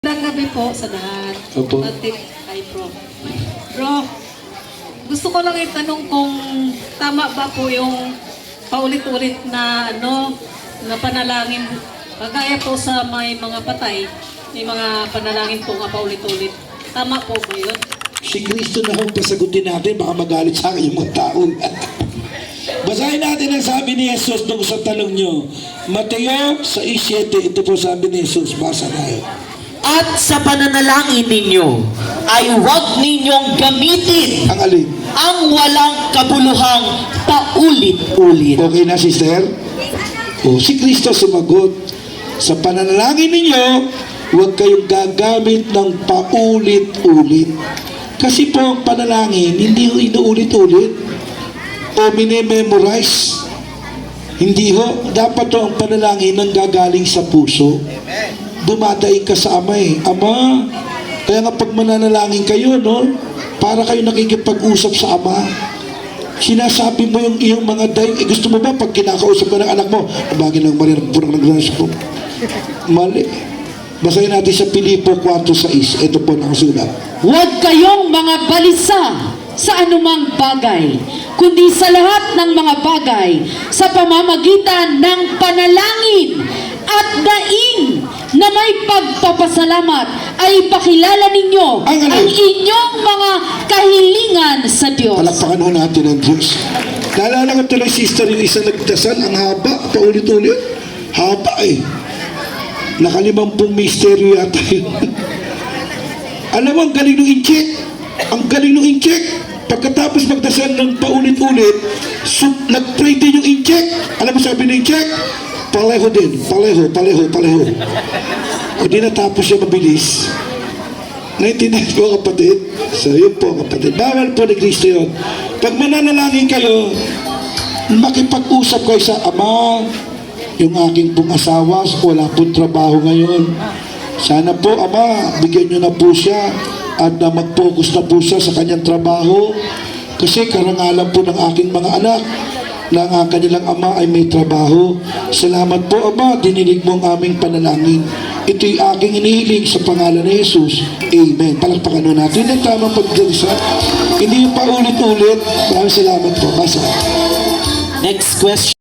Magandang gabi po sa lahat. Opo. Ay, Bro, gusto ko lang itanong kung tama ba po yung paulit-ulit na na panalangin. Kagaya po sa may mga patay, may mga panalangin po nga paulit-ulit. Tama po ba yun? Si Kristo na kung pasagutin natin, baka magalit sa akin yung mga tao. Basahin natin ang sabi ni Jesus nung sa tanong nyo. Mateo 6:7, ito po sabi ni Jesus. Basa tayo. At sa pananalangin ninyo ay huwag ninyong gamitin Ang alin? ang walang kabuluhang paulit-ulit. Okay na, sister? O, si Kristo sumagot. Sa pananalangin ninyo, huwag kayong gagamit ng paulit-ulit. Kasi po ang panalangin, hindi ho inuulit-ulit o minememorize. Hindi ho. Dapat ho ang panalangin nang gagaling sa puso. Dumadaig ka sa Ama eh. Ama, kaya nga pag mananalangin kayo, no? Para kayo nakikipag-usap sa Ama. Sinasabi mo yung iyong mga daig. Gusto mo ba pag kinakausap ka ng anak mo, bagay lang marinang purang naglalas po. Mali. Basahin natin sa Filipo 4:6. Ito po nakasulat. Huwag kayong mga balisa sa anumang bagay, kundi sa lahat ng mga bagay, sa pamamagitan ng panalangin at daing na may pagpapasalamat ay ipakilala ninyo Ang inyong mga kahilingan sa Diyos. Palakpakan ho natin ang Diyos. Naalala ko tuloy, sister, yung isa nagdasal, ang haba, paulit-ulit. Haba eh. Nakalimampung misteryo yata yun. Alam mo, ang galing ng incheck. Ang galing ng incheck. Pagkatapos magdasal ng paulit-ulit, nag-pray din yung incheck. Alam mo sabi ng incheck? Paleho din. Paleho. O di natapos siya mabilis. Naintindihan ko, kapatid. So yun po, kapatid. Bawal po ni Kristo yun. Pag mananalangin kayo, makipag-usap kayo sa Ama. Yung aking pong asawa, wala pong trabaho ngayon. Sana po, Ama, bigyan nyo na po siya at mag-focus na po siya sa kanyang trabaho. Kasi karangalan po ng aking mga anak na ang kanilang ama ay may trabaho. Salamat po, Ama, dininig mo ang aming panalangin. Ito'y aking inihiling sa pangalan ni Jesus. Amen. Palakpakan na natin ang tamang pagdalisal. Hindi yung paulit-ulit. Maraming salamat po. Basa. Next question.